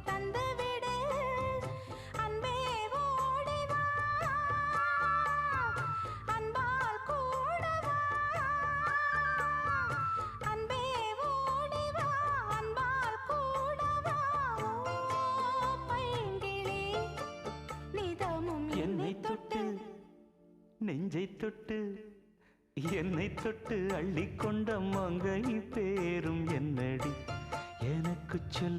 தந்துவிடு அன்பே ஓடிவா அன்பால் கூடவா அன்பே ஓடிவா அன்பால் கூடவா பைங்கிளி நிதமும் என்னை தொட்டு நெஞ்சை தொட்டு என்னை தொட்டு அள்ளிக்கொண்ட மங்கை பேரும் என்னடி எனக்கு சொல்ல